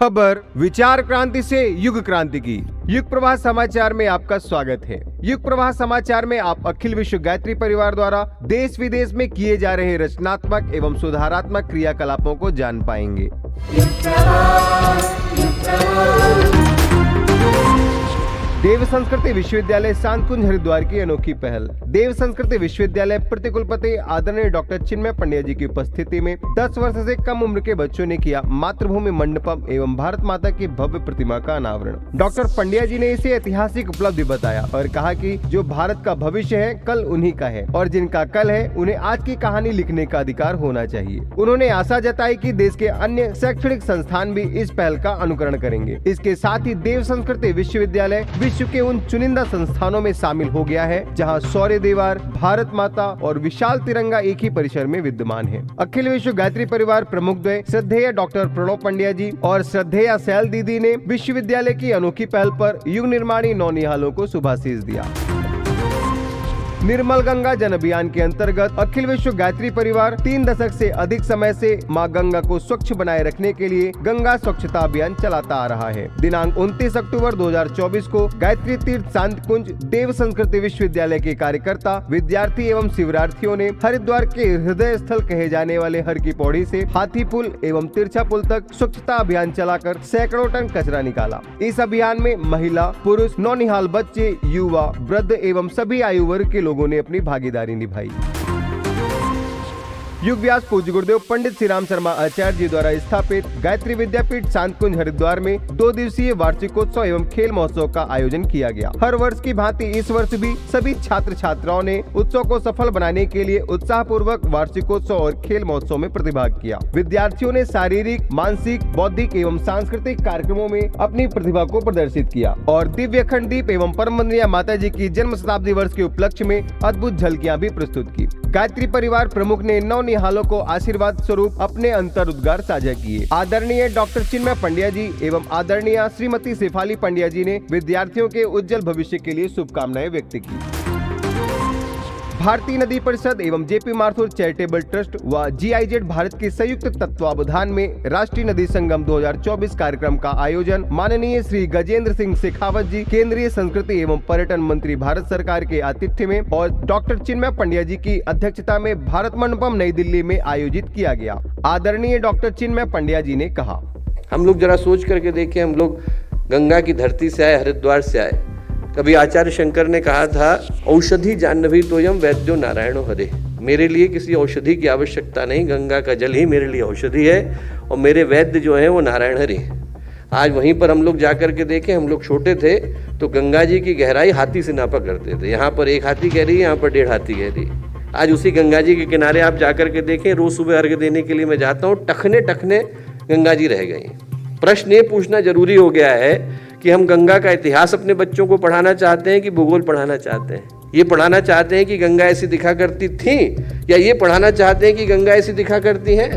खबर विचार क्रांति से युग क्रांति की। युग प्रवाह समाचार में आपका स्वागत है। युग प्रवाह समाचार में आप अखिल विश्व गायत्री परिवार द्वारा देश विदेश में किए जा रहे रचनात्मक एवं सुधारात्मक क्रियाकलापों को जान पाएंगे। देव संस्कृति विश्वविद्यालय सांतकुंज हरिद्वार की अनोखी पहल। देव संस्कृति विश्वविद्यालय प्रतिकुलपति आदरणीय डॉक्टर चिन्मय पंड्या जी की उपस्थिति में 10 वर्ष से कम उम्र के बच्चों ने किया मातृभूमि मंडपम एवं भारत माता की भव्य प्रतिमा का अनावरण। डॉक्टर पंड्या जी ने इसे ऐतिहासिक उपलब्धि बताया और कहा कि जो भारत का भविष्य है कल उन्हीं का है और जिनका कल है उन्हें आज की कहानी लिखने का अधिकार होना चाहिए। उन्होंने आशा जताई कि देश के अन्य शैक्षणिक संस्थान भी इस पहल का अनुकरण करेंगे। इसके साथ ही देव संस्कृति विश्वविद्यालय विश्व के उन चुनिंदा संस्थानों में शामिल हो गया है जहां शौर्य दीवार, भारत माता और विशाल तिरंगा एक ही परिसर में विद्यमान है। अखिल विश्व गायत्री परिवार प्रमुख द्वय श्रद्धेय डॉक्टर प्रणव पंड्या जी और श्रद्धेय सैल दीदी ने विश्वविद्यालय की अनोखी पहल पर युग निर्माणी नौनिहालों को शुभाशीष दिया। निर्मल गंगा जन अभियान के अंतर्गत अखिल विश्व गायत्री परिवार 3 दशक से अधिक समय से मां गंगा को स्वच्छ बनाए रखने के लिए गंगा स्वच्छता अभियान चलाता आ रहा है। दिनांक 29 अक्टूबर 2024 को गायत्री तीर्थ सांतकुंज देव संस्कृति विश्वविद्यालय के कार्यकर्ता, विद्यार्थी एवं शिवरार्थियों ने हरिद्वार के हृदय स्थल कहे जाने वाले हर की पौड़ी से हाथी पुल एवं तिरछा पुल तक स्वच्छता अभियान चलाकर सैकड़ों टन कचरा निकाला। इस अभियान में महिला, पुरुष, नौनिहाल बच्चे, युवा, वृद्ध एवं सभी आयु वर्ग के लोगों ने अपनी भागीदारी निभाई। युग व्यास पूज्य गुरुदेव पंडित श्री राम शर्मा आचार्य जी द्वारा स्थापित गायत्री विद्यापीठ सांतकुंज हरिद्वार में 2 दिवसीय वार्षिकोत्सव एवं खेल महोत्सव का आयोजन किया गया। हर वर्ष की भांति इस वर्ष भी सभी छात्र छात्राओं ने उत्सव को सफल बनाने के लिए उत्साह पूर्वक वार्षिकोत्सव और खेल महोत्सव में प्रतिभाग किया। विद्यार्थियों ने शारीरिक, मानसिक, बौद्धिक एवं सांस्कृतिक कार्यक्रमों में अपनी प्रतिभा को प्रदर्शित किया और दिव्य अखंड दीप एवं परम वंदनीय माता जी की जन्म शताब्दी वर्ष के उपलक्ष्य में अद्भुत झलकियां भी प्रस्तुत की। गायत्री परिवार प्रमुख ने नौनिहालों को आशीर्वाद स्वरूप अपने अंतर उद्गार साझा किए। आदरणीय डॉक्टर चिन्मय पंड्या जी एवं आदरणीय श्रीमती शेफाली पंड्या जी ने विद्यार्थियों के उज्जवल भविष्य के लिए शुभकामनाएं व्यक्त की। भारतीय नदी परिषद एवं जेपी माथुर चैरिटेबल ट्रस्ट व GIZ भारत के संयुक्त तत्वावधान में राष्ट्रीय नदी संगम 2024 कार्यक्रम का आयोजन माननीय श्री गजेंद्र सिंह शेखावत जी, केंद्रीय संस्कृति एवं पर्यटन मंत्री भारत सरकार के आतिथ्य में और डॉक्टर चिन्मय पंड्या जी की अध्यक्षता में भारत मंडपम नई दिल्ली में आयोजित किया गया। आदरणीय डॉक्टर चिन्मय पंड्या जी ने कहा, हम लोग जरा सोच करके देखें, हम लोग गंगा की धरती से आए, हरिद्वार से आए। कभी आचार्य शंकर ने कहा था, औषधि जाह्नवी तोयम वैद्यो नारायणो हरे। मेरे लिए किसी औषधि की आवश्यकता नहीं, गंगा का जल ही मेरे लिए औषधि है और मेरे वैद्य जो हैं वो नारायण हरे। आज वहीं पर हम लोग जाकर के देखें, हम लोग छोटे थे तो गंगा जी की गहराई हाथी से नापा करते थे। यहाँ पर 1 हाथी गहरी है, यहाँ पर 1.5 हाथी गहरी है। आज उसी गंगा जी के किनारे आप जाकर के देखें, रोज सुबह अर्घ्य देने के लिए मैं जाता हूँ, टखने टखने गंगा जी रह गई। प्रश्न ये पूछना जरूरी हो गया है कि हम गंगा का इतिहास अपने बच्चों को पढ़ाना चाहते हैं कि भूगोल पढ़ाना चाहते हैं। ये पढ़ाना चाहते हैं कि गंगा ऐसी दिखा करती थी या ये पढ़ाना चाहते हैं कि गंगा ऐसी दिखा करती है।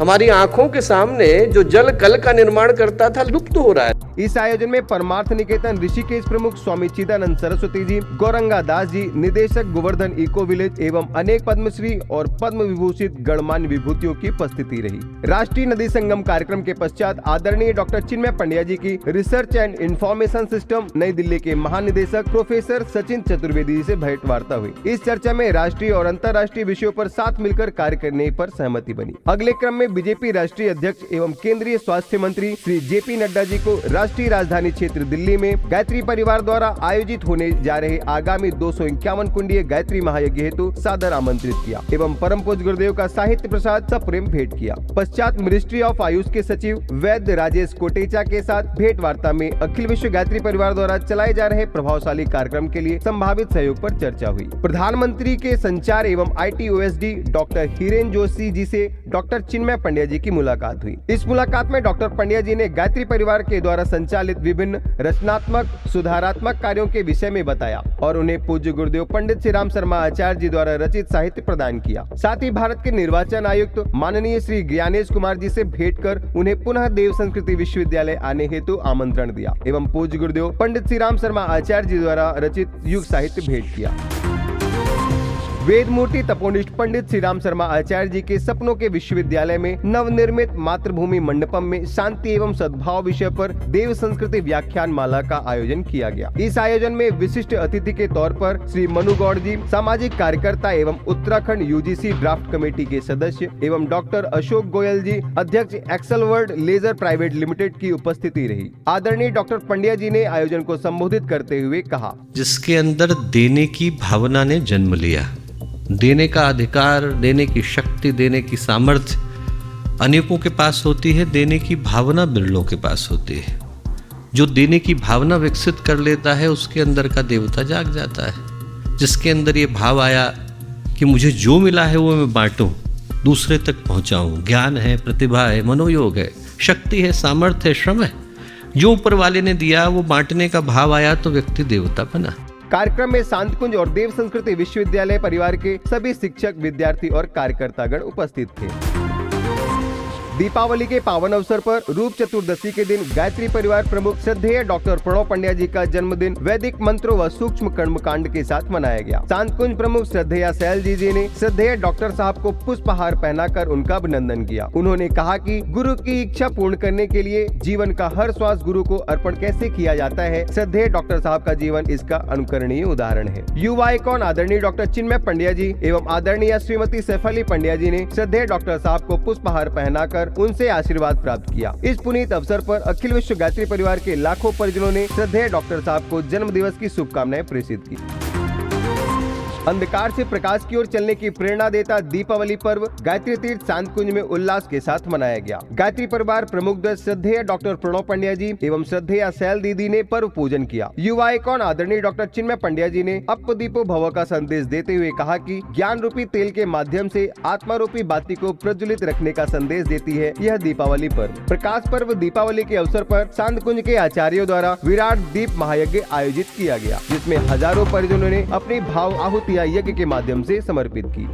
हमारी आंखों के सामने जो जल कल का निर्माण करता था लुप्त हो रहा है। इस आयोजन में परमार्थ निकेतन ऋषिकेश प्रमुख स्वामी चिदानंद सरस्वती जी, गौरंगा दास जी, निदेशक गोवर्धन इको विलेज एवं अनेक पद्मश्री और पद्म विभूषित गणमान्य विभूतियों की उपस्थिति रही। राष्ट्रीय नदी संगम कार्यक्रम के पश्चात आदरणीय डॉक्टर चिन्मय पंड्या जी की रिसर्च एंड इंफॉर्मेशन सिस्टम नई दिल्ली के महानिदेशक प्रोफेसर सचिन चतुर्वेदी जी से भेंट वार्ता हुई। इस चर्चा में राष्ट्रीय और अंतर्राष्ट्रीय विषयों पर साथ मिलकर कार्य करने पर सहमति बनी। अगले क्रम में बीजेपी राष्ट्रीय अध्यक्ष एवं केंद्रीय स्वास्थ्य मंत्री श्री JP नड्डा जी को राष्ट्रीय राजधानी क्षेत्र दिल्ली में गायत्री परिवार द्वारा आयोजित होने जा रहे आगामी 251 कुंडीय गायत्री महायज्ञ हेतु सादर आमंत्रित किया एवं परम पूज्य गुरुदेव का साहित्य प्रसाद सप्रेम भेंट किया। पश्चात मिनिस्ट्री ऑफ आयुष के सचिव वैद्य राजेश कोटेचा के साथ भेंट वार्ता में अखिल विश्व गायत्री परिवार द्वारा चलाए जा रहे प्रभावशाली कार्यक्रम के लिए संभावित सहयोग पर चर्चा हुई। प्रधानमंत्री के संचार एवं IT OSD doctor Hiren Joshi ji से डॉक्टर चिन्मय पंड्या जी की मुलाकात हुई। इस मुलाकात में डॉक्टर पंड्या जी ने गायत्री परिवार के द्वारा संचालित विभिन्न रचनात्मक सुधारात्मक कार्यों के विषय में बताया और उन्हें पूज्य गुरुदेव पंडित श्री राम शर्मा आचार्य जी द्वारा रचित साहित्य प्रदान किया। साथ ही भारत के निर्वाचन आयुक्त माननीय श्री ज्ञानेश कुमार जी से भेंट कर उन्हें पुनः देव संस्कृति विश्वविद्यालय आने हेतु आमंत्रण दिया एवं पूज्य गुरुदेव पंडित श्री राम शर्मा आचार्य जी द्वारा रचित युग साहित्य भेंट किया। वेद मूर्ति तपोनिष्ठ पंडित श्री राम शर्मा आचार्य जी के सपनों के विश्वविद्यालय में नवनिर्मित मातृभूमि मंडपम में शांति एवं सद्भाव विषय पर देव संस्कृति व्याख्यान माला का आयोजन किया गया। इस आयोजन में विशिष्ट अतिथि के तौर पर श्री मनु गौड़ जी, सामाजिक कार्यकर्ता एवं उत्तराखंड यूजीसी ड्राफ्ट कमेटी के सदस्य एवं डॉक्टर अशोक गोयल जी, अध्यक्ष Excel World Laser Private Limited की उपस्थिति रही। आदरणीय डॉक्टर पंड्या जी ने आयोजन को संबोधित करते हुए कहा, जिसके अंदर देने की भावना ने जन्म लिया, देने का अधिकार, देने की शक्ति, देने की सामर्थ्य अनेकों के पास होती है, देने की भावना बिरलों के पास होती है। जो देने की भावना विकसित कर लेता है उसके अंदर का देवता जाग जाता है। जिसके अंदर ये भाव आया कि मुझे जो मिला है वो मैं बांटूं, दूसरे तक पहुंचाऊं, ज्ञान है, प्रतिभा है, मनोयोग है, शक्ति है, सामर्थ्य है, श्रम है, जो ऊपर वाले ने दिया वो बांटने का भाव आया तो व्यक्ति देवता बना। कार्यक्रम में शांतिकुंज और देव संस्कृति विश्वविद्यालय परिवार के सभी शिक्षक, विद्यार्थी और कार्यकर्तागण उपस्थित थे। दीपावली के पावन अवसर पर रूप चतुर्दशी के दिन गायत्री परिवार प्रमुख श्रद्धेय डॉक्टर प्रणव पंड्या जी का जन्मदिन वैदिक मंत्रों व सूक्ष्म कर्मकांड के साथ मनाया गया। शांतिकुंज प्रमुख श्रद्धेय शैलजी जी ने श्रद्धेय डॉक्टर साहब को पुष्पहार पहनाकर उनका अभिनंदन किया। उन्होंने कहा कि गुरु की इच्छा पूर्ण करने के लिए जीवन का हर श्वास गुरु को अर्पण कैसे किया जाता है, श्रद्धेय डॉक्टर साहब का जीवन इसका अनुकरणीय उदाहरण है। युवा आइकॉन आदरणीय डॉक्टर चिन्मय पंड्या जी एवं आदरणीय श्रीमती सैफली पंड्या जी ने श्रद्धेय डॉक्टर साहब को पुष्पहार पहनाकर उनसे आशीर्वाद प्राप्त किया। इस पुनीत अवसर पर अखिल विश्व गायत्री परिवार के लाखों परिजनों ने श्रद्धेय डॉक्टर साहब को जन्म दिवस की शुभकामनाएं प्रेषित की। अंधकार से प्रकाश की ओर चलने की प्रेरणा देता दीपावली पर्व गायत्री तीर्थ शांतिकुंज में उल्लास के साथ मनाया गया। गायत्री परिवार प्रमुख श्रद्धेय डॉक्टर प्रणव पंड्या जी एवं श्रद्धेय शैल दीदी ने पर्व पूजन किया। युवा आइकॉन आदरणीय डॉक्टर चिन्मय पंड्या जी ने अप दीपो भव का संदेश देते हुए कहा कि ज्ञान रूपी तेल के माध्यम से आत्मा रूपी बाती को प्रज्वलित रखने का संदेश देती है यह दीपावली पर्व। प्रकाश पर्व दीपावली के अवसर पर शांतिकुंज के आचार्यों द्वारा विराट दीप महायज्ञ आयोजित किया गया, जिसमें हजारों परिजनों ने अपनी भाव आहुति यज्ञ के माध्यम से समर्पित की।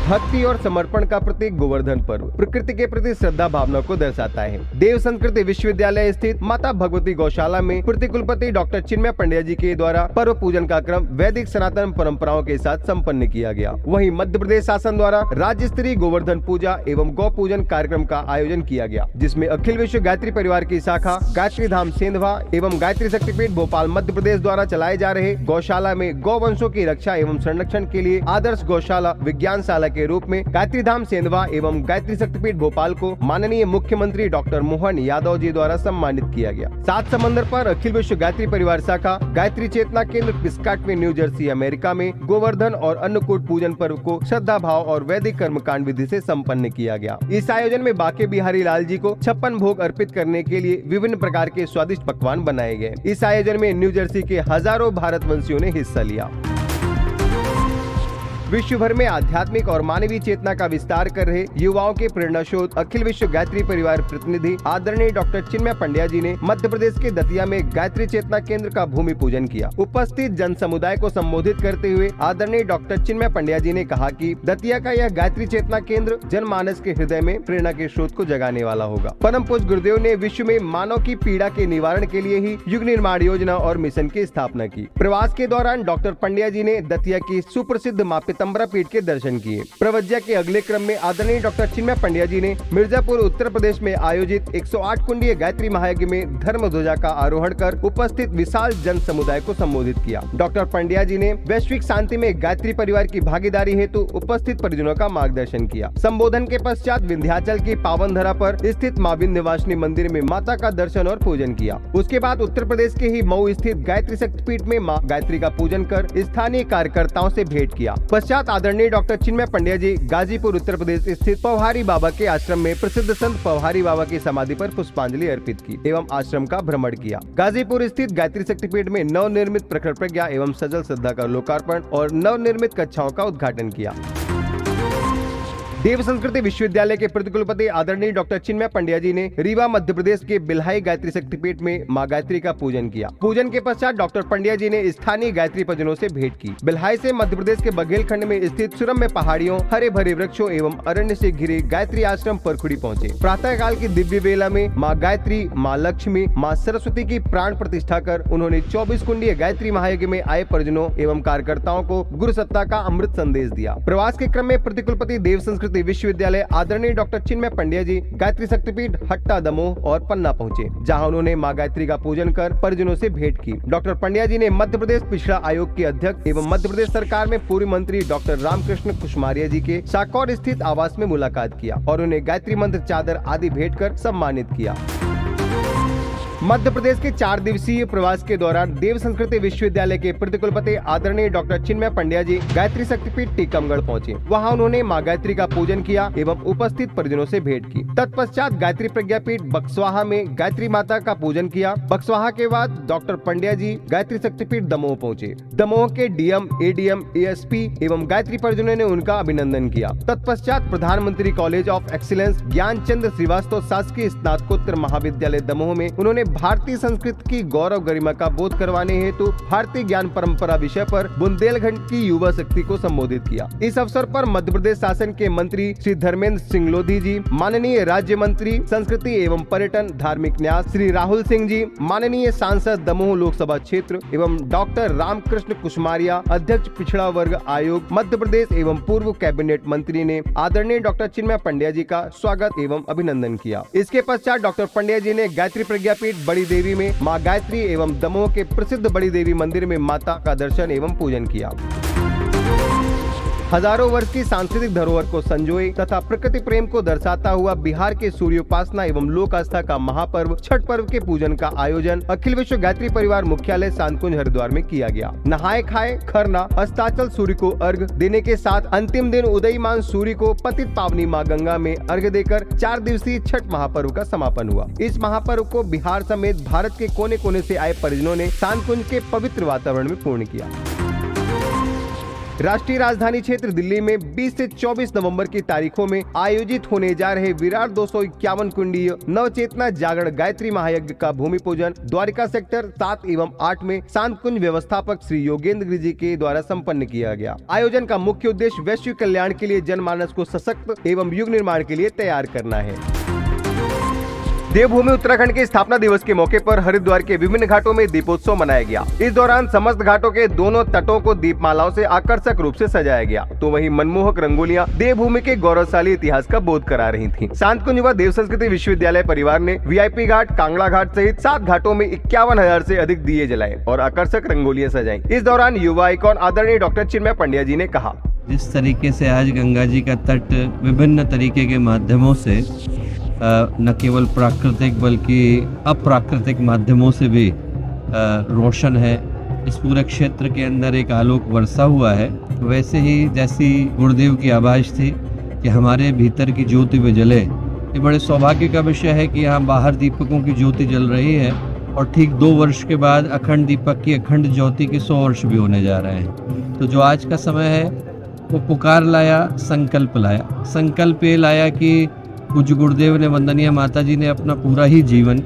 भक्ति और समर्पण का प्रतीक गोवर्धन पर्व प्रकृति के प्रति श्रद्धा भावना को दर्शाता है। देव संस्कृति विश्वविद्यालय स्थित माता भगवती गौशाला में प्रतिकुलपति डॉक्टर चिन्मय पंड्या जी के द्वारा पर्व पूजन का क्रम वैदिक सनातन परंपराओं के साथ संपन्न किया गया। वहीं मध्य प्रदेश शासन द्वारा राज्य स्तरीय गोवर्धन पूजा एवं गौ पूजन कार्यक्रम का आयोजन किया गया, जिसमें अखिल विश्व गायत्री परिवार की शाखा गायत्री धाम सेंधवा एवं गायत्री शक्तिपीठ भोपाल मध्य प्रदेश द्वारा चलाए जा रहे गौशाला में गौ वंशों की रक्षा एवं संरक्षण के लिए आदर्श गौशाला विज्ञानशाला के रूप में गायत्री धाम सेंधवा एवं गायत्री शक्तिपीठ भोपाल को माननीय मुख्यमंत्री डॉक्टर मोहन यादव जी द्वारा सम्मानित किया गया। सात समंदर पर अखिल विश्व गायत्री परिवार शाखा गायत्री चेतना केंद्र पिस्काटवे न्यू जर्सी अमेरिका में गोवर्धन और अन्नकूट पूजन पर्व को श्रद्धा भाव और वैदिक कर्मकांड विधि से सम्पन्न किया गया। इस आयोजन में बाके बिहारी लाल जी को 56 भोग अर्पित करने के लिए विभिन्न प्रकार के स्वादिष्ट पकवान बनाए गए। इस आयोजन में न्यू जर्सी के हजारों भारतवंशियों ने हिस्सा लिया। विश्व भर में आध्यात्मिक और मानवीय चेतना का विस्तार कर रहे युवाओं के प्रेरणा स्रोत अखिल विश्व गायत्री परिवार प्रतिनिधि आदरणीय डॉक्टर चिन्मय पंड्या जी ने मध्य प्रदेश के दतिया में गायत्री चेतना केंद्र का भूमि पूजन किया। उपस्थित जन समुदाय को संबोधित करते हुए आदरणीय डॉक्टर चिन्मय पंड्या जी ने कहा कि दतिया का यह गायत्री चेतना केंद्र जनमानस के हृदय में प्रेरणा के स्रोत को जगाने वाला होगा। परम पूज्य गुरुदेव ने विश्व में मानव की पीड़ा के निवारण के लिए ही युग निर्माण योजना और मिशन की स्थापना की। प्रवास के दौरान डॉक्टर पंड्या जी ने दतिया की सुप्रसिद्ध माँ पीताम्बरा पीठ के दर्शन किए। प्रवज्ञा के अगले क्रम में आदरणीय डॉक्टर चिन्मय पंड्या जी ने मिर्जापुर उत्तर प्रदेश में आयोजित 108 कुंडीय गायत्री महायज्ञ में धर्म ध्वजा का आरोहण कर उपस्थित विशाल जन समुदाय को संबोधित किया। डॉक्टर पंड्या जी ने वैश्विक शांति में गायत्री परिवार की भागीदारी हेतु उपस्थित परिजनों का मार्गदर्शन किया। संबोधन के पश्चात विंध्याचल की पावन धरा पर स्थित माँ विंध्यवासिनी मंदिर में माता का दर्शन और पूजन किया। उसके बाद उत्तर प्रदेश के ही मऊ स्थित गायत्री शक्तिपीठ में माँ गायत्री का पूजन कर स्थानीय कार्यकर्ताओं से भेंट किया। पश्चात आदरणीय डॉक्टर चिन्मय पंड्या जी गाजीपुर उत्तर प्रदेश स्थित पवहारी बाबा के आश्रम में प्रसिद्ध संत पवहारी बाबा की समाधि पर पुष्पांजलि अर्पित की एवं आश्रम का भ्रमण किया। गाजीपुर स्थित गायत्री शक्तिपीठ में नवनिर्मित प्रखर प्रज्ञा एवं सजल श्रद्धा का लोकार्पण और नवनिर्मित कक्षाओं का उद्घाटन किया। देव संस्कृति विश्वविद्यालय के प्रतिकुलपति आदरणीय डॉक्टर चिन्मय पंड्या जी ने रीवा मध्य प्रदेश के बिल्हाई गायत्री शक्तिपीठ में मां गायत्री का पूजन किया। पूजन के पश्चात डॉक्टर पंड्या जी ने स्थानीय गायत्री परिजनों से भेंट की। बिल्हाई से मध्य प्रदेश के बघेलखंड में स्थित सुरम्य पहाड़ियों, हरे भरे वृक्षों एवं अरण्य से घिरे गायत्री आश्रम परखुड़ी पहुँचे। प्रातः काल की दिव्य वेला में माँ गायत्री, माँ लक्ष्मी, माँ सरस्वती की प्राण प्रतिष्ठा कर उन्होंने 24 कुंडीय गायत्री महायज्ञ में आए परिजनों एवं कार्यकर्ताओं को गुरु सत्ता का अमृत संदेश दिया। प्रवास के क्रम में प्रतिकुलपति देव संस्कृति विश्वविद्यालय आदरणीय डॉक्टर चिन्मय पंड्या जी गायत्री शक्तिपीठ हट्टा, दमोह और पन्ना पहुंचे, जहां उन्होंने मां गायत्री का पूजन कर परिजनों से भेंट की। डॉक्टर पंड्या जी ने मध्य प्रदेश पिछड़ा आयोग के अध्यक्ष एवं मध्य प्रदेश सरकार में पूर्व मंत्री डॉक्टर रामकृष्ण कुशमारिया जी के साकौर स्थित आवास में मुलाकात किया और उन्हें गायत्री मंत्र, चादर आदि भेंट कर सम्मानित किया। मध्य प्रदेश के 4 दिवसीय प्रवास के दौरान देव संस्कृति विश्वविद्यालय के प्रतिकुलपति आदरणीय डॉक्टर चिन्मय पंड्या जी गायत्री शक्तिपीठ टीकमगढ़ पहुंचे। वहां उन्होंने मां गायत्री का पूजन किया एवं उपस्थित परिजनों से भेंट की। तत्पश्चात गायत्री प्रज्ञापीठ बक्सवाहा में गायत्री माता का पूजन किया। बक्सवाहा के बाद डॉक्टर पंड्या जी गायत्री शक्तिपीठ दमोह पहुंचे। दमोह के डीएम, एडीएम, एएसपी एवं गायत्री परिजनों ने उनका अभिनंदन किया। तत्पश्चात प्रधानमंत्री college of excellence Gyanchandra Shrivastava शासकीय स्नातकोत्तर महाविद्यालय दमोह में उन्होंने भारतीय संस्कृति की गौरव गरिमा का बोध करवाने हेतु भारतीय ज्ञान परंपरा विषय पर बुंदेलखंड की युवा शक्ति को संबोधित किया। इस अवसर पर मध्य प्रदेश शासन के मंत्री श्री धर्मेंद्र सिंह लोधी जी, माननीय राज्य मंत्री संस्कृति एवं पर्यटन धार्मिक न्यास श्री राहुल सिंह जी, माननीय सांसद दमोह लोकसभा क्षेत्र एवं डॉक्टर रामकृष्ण कुशमारिया, अध्यक्ष पिछड़ा वर्ग आयोग मध्य प्रदेश एवं पूर्व कैबिनेट मंत्री ने आदरणीय डॉक्टर चिन्मय पंड्या जी का स्वागत एवं अभिनंदन किया। इसके पश्चात डॉक्टर पंड्या जी ने गायत्री प्रज्ञापीठ बड़ी देवी में मां गायत्री एवं दमोह के प्रसिद्ध बड़ी देवी मंदिर में माता का दर्शन एवं पूजन किया। हजारों वर्ष की सांस्कृतिक धरोहर को संजोए तथा प्रकृति प्रेम को दर्शाता हुआ बिहार के सूर्योपासना एवं लोक आस्था का महापर्व छठ पर्व के पूजन का आयोजन अखिल विश्व गायत्री परिवार मुख्यालय सांतकुंज हरिद्वार में किया गया। नहाए खाए खरना, अस्ताचल सूर्य को अर्घ देने के साथ अंतिम दिन उदयमान सूर्य को पतित पावनी मां गंगा में अर्घ देकर 4 दिवसीय छठ महापर्व का समापन हुआ। इस महापर्व को बिहार समेत भारत के कोने कोने से आए परिजनों ने सांतकुंज के पवित्र वातावरण में पूर्ण किया। राष्ट्रीय राजधानी क्षेत्र दिल्ली में 20 से 24 नवंबर की तारीखों में आयोजित होने जा रहे विराट 251 कुंडीय नवचेतना जागरण गायत्री महायज्ञ का भूमि पूजन द्वारिका सेक्टर 7 एवं 8 में सांतकुंज व्यवस्थापक श्री योगेंद्र गिरि जी के द्वारा संपन्न किया गया। आयोजन का मुख्य उद्देश्य वैश्विक कल्याण के लिए जनमानस को सशक्त एवं युग निर्माण के लिए तैयार करना है। देवभूमि उत्तराखंड के स्थापना दिवस के मौके पर हरिद्वार के विभिन्न घाटों में दीपोत्सव मनाया गया। इस दौरान समस्त घाटों के दोनों तटों को दीपमालाओं से आकर्षक रूप से सजाया गया, तो वहीं मनमोहक रंगोलियां देवभूमि के गौरवशाली इतिहास का बोध करा रही थीं। सांतकुंज व देव संस्कृति विश्वविद्यालय परिवार ने वीआईपी घाट, कांगड़ा घाट सहित 7 घाटों में 51,000 से अधिक दिए जलाए और आकर्षक रंगोलियां सजाई। इस दौरान युवा आइकॉन आदरणीय डॉक्टर चिन्मय पंड्या जी ने कहा, जिस तरीके से आज गंगा जी का तट विभिन्न तरीके के माध्यमों से न केवल प्राकृतिक बल्कि अप्राकृतिक माध्यमों से भी रोशन है, इस पूरे क्षेत्र के अंदर एक आलोक वर्षा हुआ है। वैसे ही जैसी गुरुदेव की आवाज़ थी कि हमारे भीतर की ज्योति में जले, ये बड़े सौभाग्य का विषय है कि यहाँ बाहर दीपकों की ज्योति जल रही है और ठीक 2 वर्ष के बाद अखंड दीपक की अखंड ज्योति के 100 वर्ष भी होने जा रहे हैं। तो जो आज का समय है वो पुकार लाया, संकल्प लाया। संकल्प ये लाया कि पूज्य गुरुदेव ने, वंदनीय माता जी ने अपना पूरा ही जीवन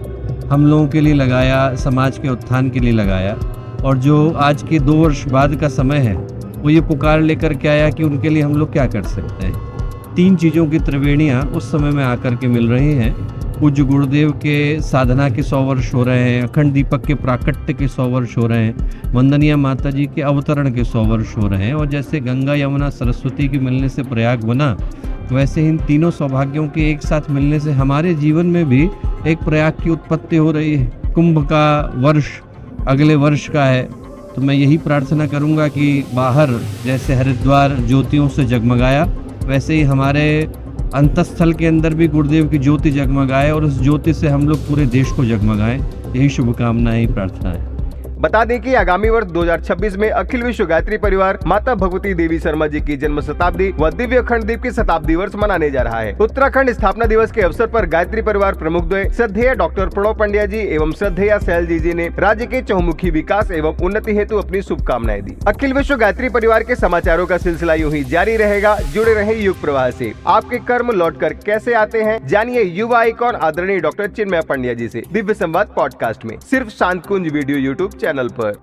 हम लोगों के लिए लगाया, समाज के उत्थान के लिए लगाया, और जो आज के 2 वर्ष बाद का समय है वो ये पुकार लेकर के आया कि उनके लिए हम लोग क्या कर सकते हैं। 3 चीज़ों की त्रिवेणियाँ उस समय में आकर के मिल रही हैं। पूज्य गुरुदेव के साधना के 100 वर्ष हो रहे हैं, अखंड दीपक के प्राकट्य के 100 वर्ष हो रहे हैं, वंदनीय माता जी के अवतरण के 100 वर्ष हो रहे हैं, और जैसे गंगा यमुना सरस्वती के मिलने से प्रयाग बना, वैसे इन तीनों सौभाग्यों के एक साथ मिलने से हमारे जीवन में भी एक प्रयाग की उत्पत्ति हो रही है। कुंभ का वर्ष अगले वर्ष का है, तो मैं यही प्रार्थना करूंगा कि बाहर जैसे हरिद्वार ज्योतियों से जगमगाया, वैसे ही हमारे अंतस्थल के अंदर भी गुरुदेव की ज्योति जगमगाए और उस ज्योति से हम लोग पूरे देश को जगमगाएं। यही शुभकामनाएं, प्रार्थना है। बता दें कि आगामी वर्ष 2026 में अखिल विश्व गायत्री परिवार माता भगवती देवी शर्मा जी की जन्म शताब्दी व दिव्य अखंड दीप की शताब्दी वर्ष मनाने जा रहा है। उत्तराखंड स्थापना दिवस के अवसर पर गायत्री परिवार प्रमुख द्वय श्रद्धेय डॉक्टर प्रणव पंड्या जी एवं श्रद्धेय सैलजी जी ने राज्य के चहुमुखी विकास एवं उन्नति हेतु अपनी शुभकामनाएं दी। अखिल विश्व गायत्री परिवार के समाचारों का सिलसिला यूं ही जारी रहेगा। जुड़े रहे युग प्रवाह से। आपके कर्म लौटकर कैसे आते हैं, जानिए युवा आइकॉन आदरणीय डॉक्टर चिन्मय पंड्या जी से दिव्य संवाद पॉडकास्ट में, सिर्फ शांत कुंज वीडियो यूट्यूब चैनल पर।